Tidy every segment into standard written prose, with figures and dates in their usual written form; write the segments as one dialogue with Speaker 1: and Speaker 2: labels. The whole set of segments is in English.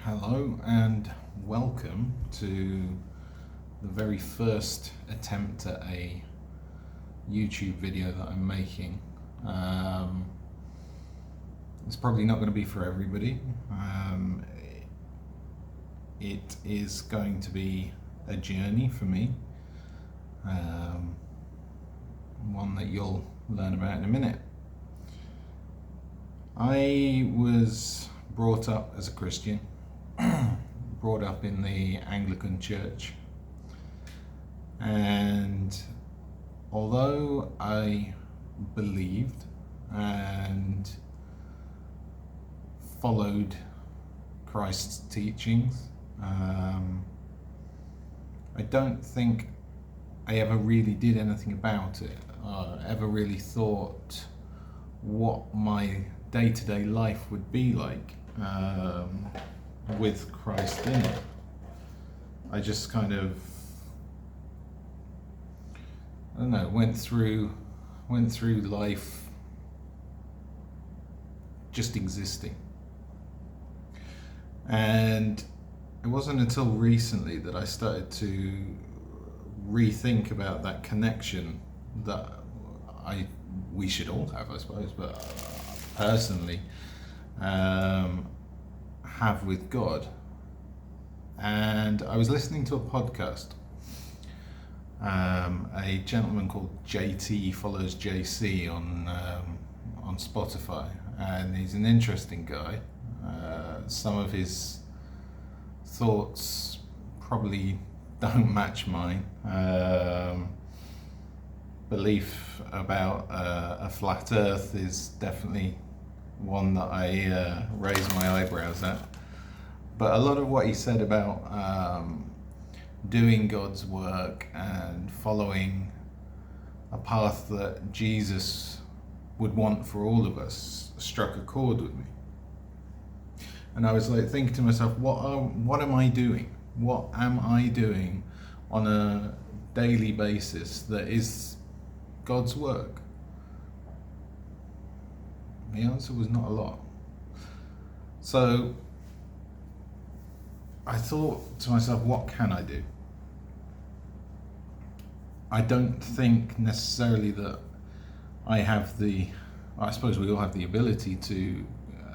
Speaker 1: Hello and welcome to the very first attempt at a YouTube video that I'm making. It's probably not going to be for everybody. It is going to be a journey for me, one that you'll learn about in a minute. I was brought up as a Christian, brought up in the Anglican Church, and although I believed and followed Christ's teachings, I don't think I ever really did anything about it, ever really thought what my day-to-day life would be like with Christ in it. I just kind of, I don't know, went through life just existing. And it wasn't until recently that I started to rethink about that connection that we should all have, I suppose, but personally have with God. And I was listening to a podcast. A gentleman called JT follows JC on Spotify, and he's an interesting guy. Some of his thoughts probably don't match mine. Belief about a flat earth is definitely one that I raise my eyebrows at. But a lot of what he said about doing God's work and following a path that Jesus would want for all of us struck a chord with me. And I was like thinking to myself, what am I doing? What am I doing on a daily basis that is God's work? The answer was not a lot. So I thought to myself, what can I do? I don't think necessarily that I suppose we all have the ability to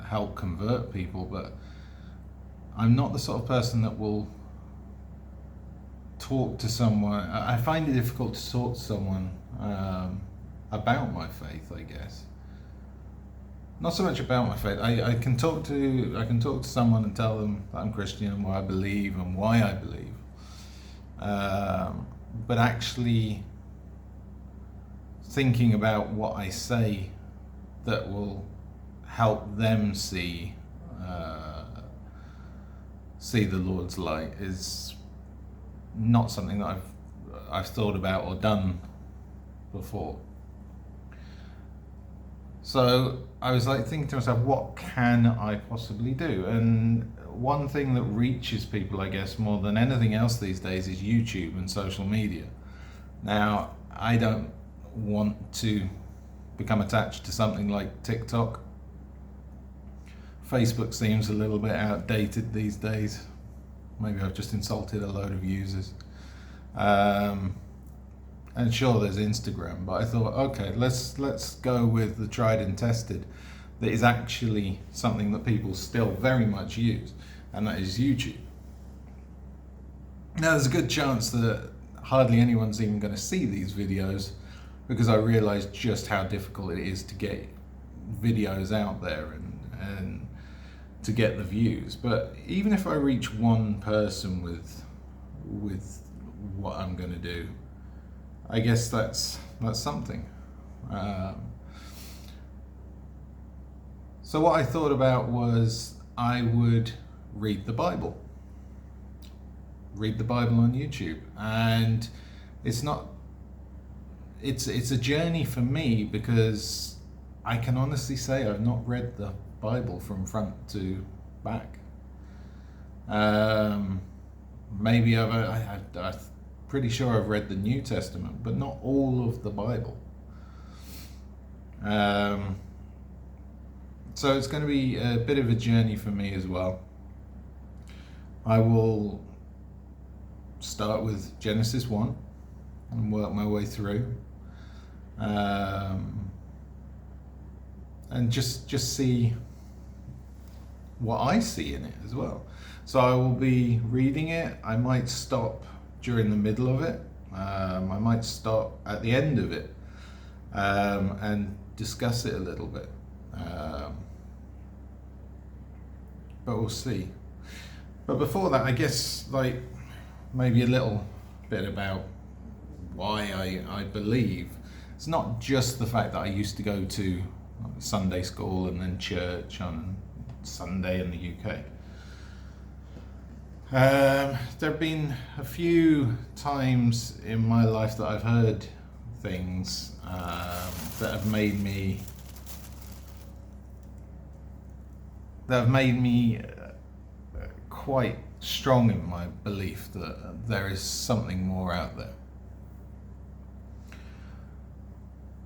Speaker 1: help convert people, but I'm not the sort of person that will talk to someone. I find it difficult to talk to someone about my faith, I guess. Not so much about my faith. I can talk to someone and tell them that I'm Christian and what I believe and why I believe. But actually thinking about what I say that will help them see the Lord's light is not something that I've thought about or done before. So I was like thinking to myself, what can I possibly do? And one thing that reaches people, I guess, more than anything else these days is YouTube and social media. Now, I don't want to become attached to something like TikTok. Facebook seems a little bit outdated these days. Maybe I've just insulted a load of users. And sure, there's Instagram, but I thought, okay, let's go with the tried and tested that is actually something that people still very much use, and that is YouTube. Now, there's a good chance that hardly anyone's even going to see these videos, because I realized just how difficult it is to get videos out there and to get the views. But even if I reach one person with what I'm going to do, I guess that's something. So what I thought about was I would read the Bible on YouTube, and it's a journey for me, because I can honestly say I've not read the Bible from front to back. Maybe I'm pretty sure I've read the New Testament, but not all of the Bible. So it's going to be a bit of a journey for me as well. I will start with Genesis 1 and work my way through, and just see what I see in it as well. So I will be reading it. I might stop during the middle of it. I might stop at the end of it, and discuss it a little bit. But we'll see. But before that, I guess, like, maybe a little bit about why I believe. It's not just the fact that I used to go to Sunday school and then church on Sunday in the UK. There have been a few times in my life that I've heard things that have made me quite strong in my belief that there is something more out there.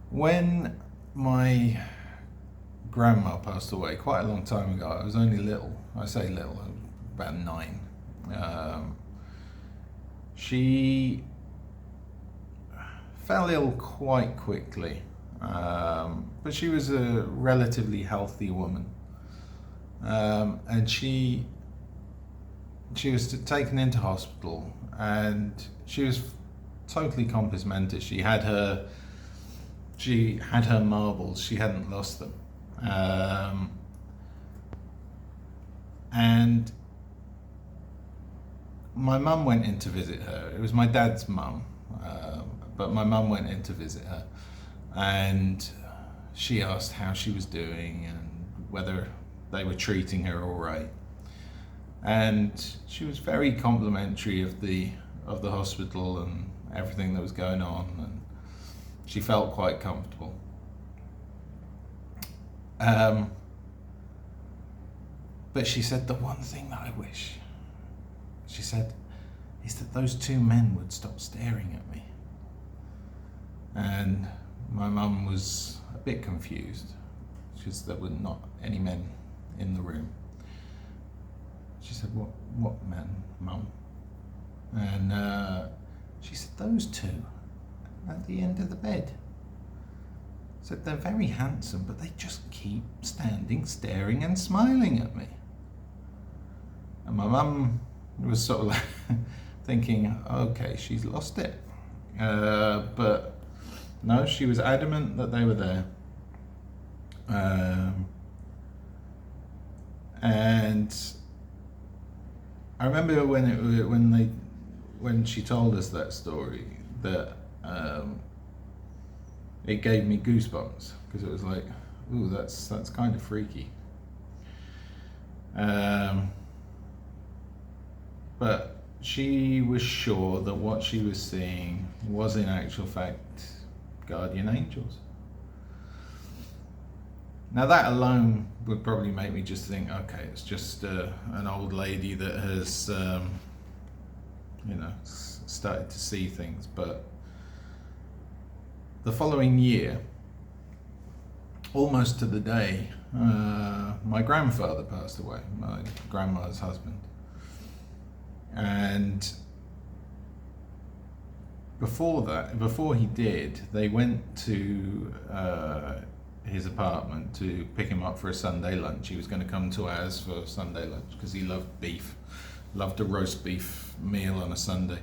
Speaker 1: When my grandma passed away quite a long time ago, I was only little. I say little, I was about 9. She fell ill quite quickly, but she was a relatively healthy woman, and she was taken into hospital, and she was totally compos mentis. She had her marbles. She hadn't lost them, and my mum went in to visit her. It was my dad's mum, but my mum went in to visit her, and she asked how she was doing and whether they were treating her all right. And she was very complimentary of the hospital and everything that was going on, and she felt quite comfortable. But she said, the one thing that I wish, she said, is that those 2 men would stop staring at me. And my mum was a bit confused, because there were not any men in the room. She said, what men, Mum? And she said, those 2 at the end of the bed. Said, they're very handsome, but they just keep standing, staring and smiling at me. And my mum was sort of like thinking, okay, she's lost it. But no, she was adamant that they were there. And I remember when she told us that story, that it gave me goosebumps, because it was like, ooh, that's kind of freaky. But she was sure that what she was seeing was in actual fact guardian angels. Now that alone would probably make me just think, okay, it's just an old lady that has, started to see things. But the following year, almost to the day, my grandfather passed away, my grandma's husband. And before he did, they went to his apartment to pick him up for a Sunday lunch. He was going to come to ours for Sunday lunch because he loved beef, loved a roast beef meal on a Sunday.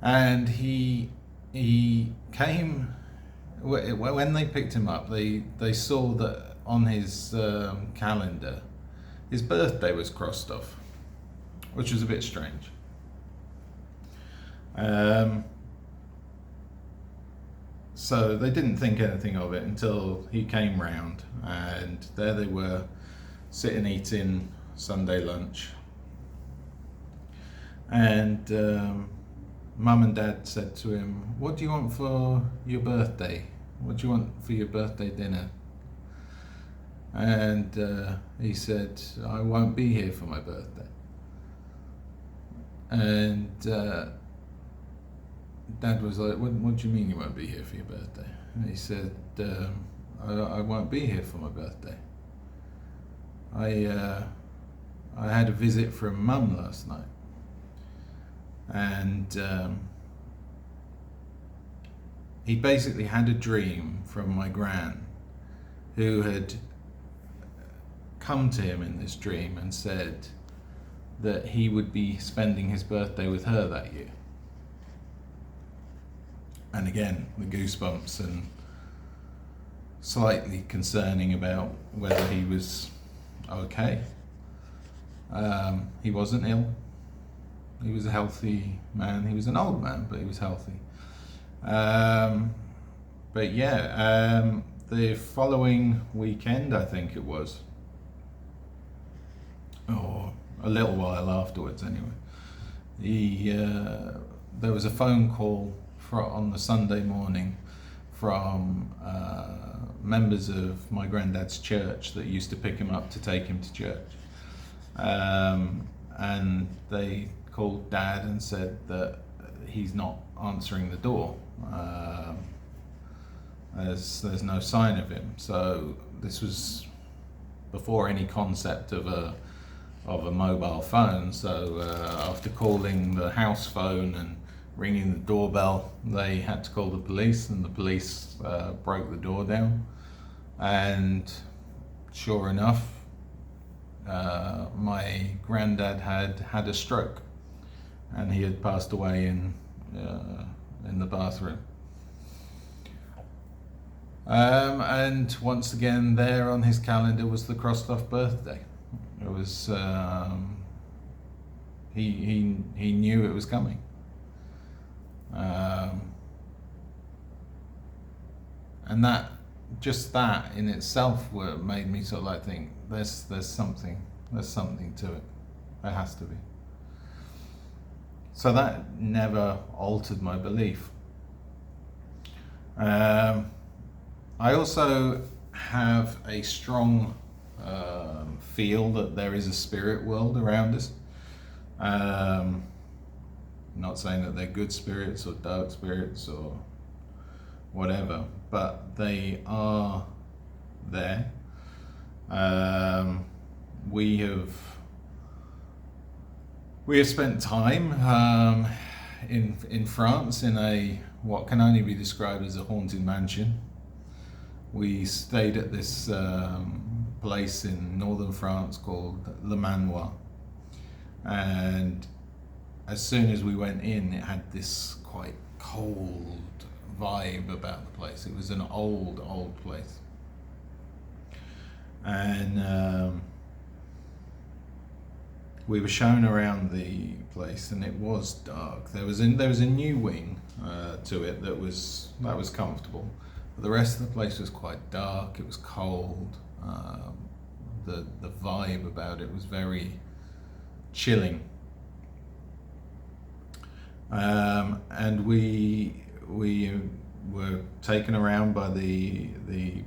Speaker 1: And he came, when they picked him up, they saw that on his calendar, his birthday was crossed off, which was a bit strange. So they didn't think anything of it until he came round, and there they were, sitting eating Sunday lunch. And Mum and Dad said to him, what do you want for your birthday? What do you want for your birthday dinner? And he said, I won't be here for my birthday. And Dad was like, what do you mean you won't be here for your birthday? And he said, I won't be here for my birthday. I I had a visit from Mum last night, and he basically had a dream from my gran, who had come to him in this dream and said that he would be spending his birthday with her that year. And again, the goosebumps, and slightly concerning about whether he was okay. He wasn't ill. He was a healthy man. He was an old man, but he was healthy. But yeah, the following weekend, I think it was, or a little while afterwards anyway, there was a phone call on the Sunday morning from members of my granddad's church that used to pick him up to take him to church. And they called Dad and said that he's not answering the door. There's no sign of him. So this was before any concept of a mobile phone. So after calling the house phone and ringing the doorbell, they had to call the police, and the police broke the door down. And sure enough, my granddad had a stroke, and he had passed away in the bathroom. And once again, there on his calendar was the crossed off birthday. It was he knew it was coming. And that in itself made me sort of like think there's something to it. There has to be. So that never altered my belief. I also have a strong feel that there is a spirit world around us. Not saying that they're good spirits or dark spirits or whatever, but they are there. We have spent time in France in a what can only be described as a haunted mansion. We stayed at this place in northern France called Le Manoir, and as soon as we went in, it had this quite cold vibe about the place. It was an old place, and we were shown around the place, and it was dark. There was a new wing to it that was comfortable, but the rest of the place was quite dark. It was cold. The vibe about it was very chilling. And we were taken around by the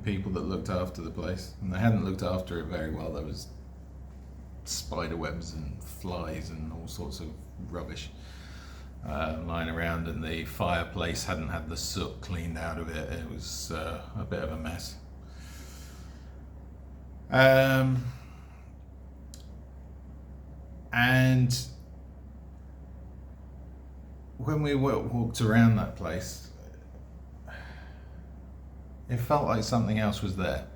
Speaker 1: people that looked after the place, and they hadn't looked after it very well. There was spider webs and flies and all sorts of rubbish lying around, and the fireplace hadn't had the soot cleaned out of it. It was a bit of a mess. And when we walked around that place, it felt like something else was there.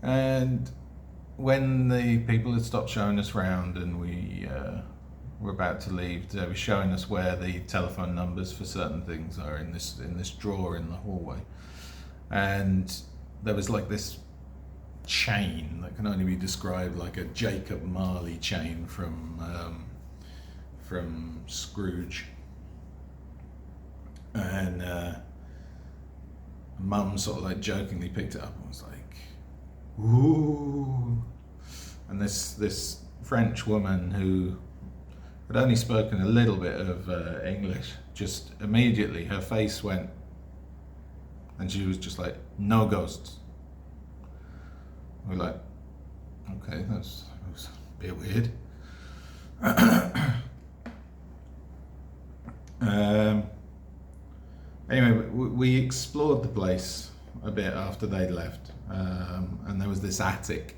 Speaker 1: And when the people had stopped showing us around and we were about to leave, they were showing us where the telephone numbers for certain things are in this drawer in the hallway. And there was like this chain that can only be described like a Jacob Marley chain from Scrooge. And Mum sort of like jokingly picked it up and was like, "Ooh!" And this French woman who had only spoken a little bit of English, just immediately her face went, and she was just like, "No ghosts." We're like, okay, that was a bit weird. Anyway, we explored the place a bit after they'd left, and there was this attic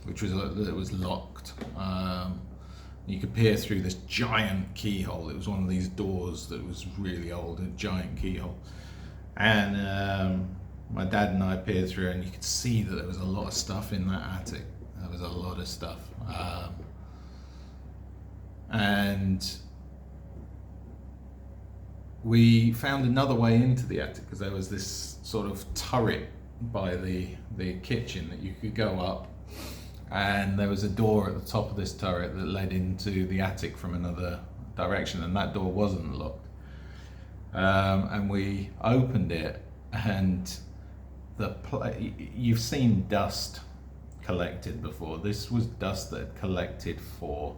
Speaker 1: which was it was locked. You could peer through this giant keyhole. It was one of these doors that was really old, a giant keyhole. And my dad and I peered through, and you could see that there was a lot of stuff in that attic. There was a lot of stuff. And we found another way into the attic because there was this sort of turret by the kitchen that you could go up, and there was a door at the top of this turret that led into the attic from another direction, and that door wasn't locked. And we opened it, and you've seen dust collected before. This was dust that had collected for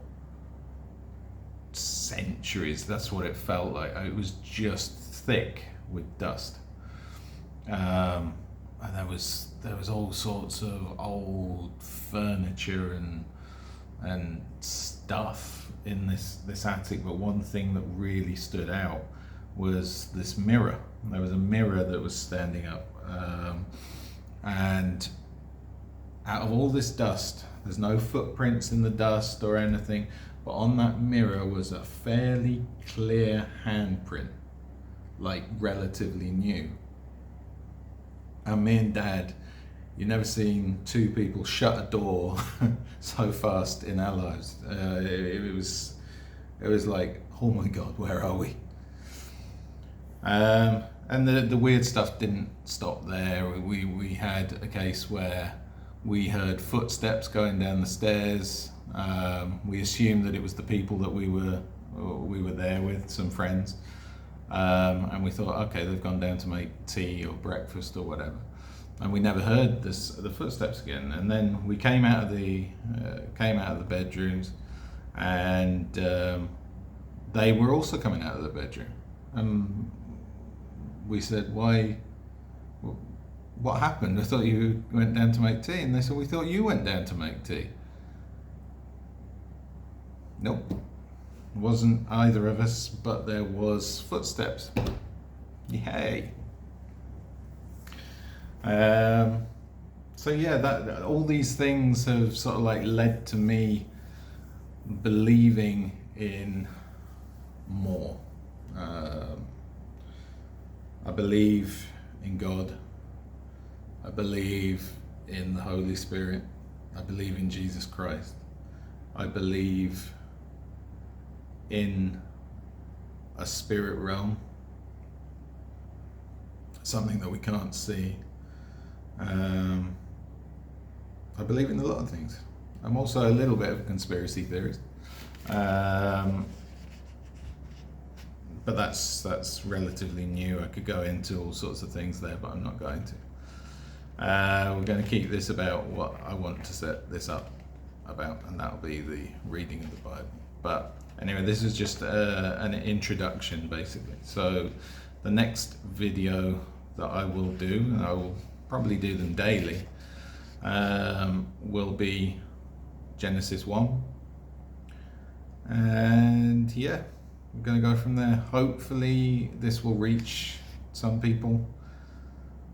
Speaker 1: centuries. That's what it felt like. It was just thick with dust. And there was all sorts of old furniture and stuff in this attic, but one thing that really stood out was this mirror. There was a mirror that was standing up, and out of all this dust, there's no footprints in the dust or anything, but on that mirror was a fairly clear handprint, like relatively new. And me and Dad, you've never seen two people shut a door so fast in our lives. It was like, oh my God, where are we? And the weird stuff didn't stop there. We had a case where we heard footsteps going down the stairs. We assumed that it was the people that we were there with, some friends. And we thought, okay, they've gone down to make tea or breakfast or whatever. And we never heard the footsteps again. And then we came out of the bedrooms, and they were also coming out of the bedroom. And we said, why? What happened? I thought you went down to make tea. And they said, we thought you went down to make tea. Nope. It wasn't either of us, but there was footsteps. Yay. So yeah, that all these things have sort of like led to me believing in more. I believe in God. I believe in the Holy Spirit. I believe in Jesus Christ. I believe in a spirit realm, something that we can't see. I believe in a lot of things. I'm also a little bit of a conspiracy theorist, but that's relatively new. I could go into all sorts of things there, but I'm not going to. We're going to keep this about what I want to set this up about, and that'll be the reading of the Bible. But anyway, this is just an introduction, basically. So the next video that I will do, and I will probably do them daily, will be Genesis 1. And yeah, we're going to go from there. Hopefully this will reach some people.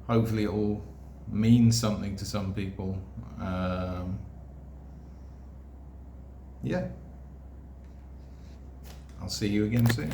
Speaker 1: Hopefully it will mean something to some people. Yeah. I'll see you again soon.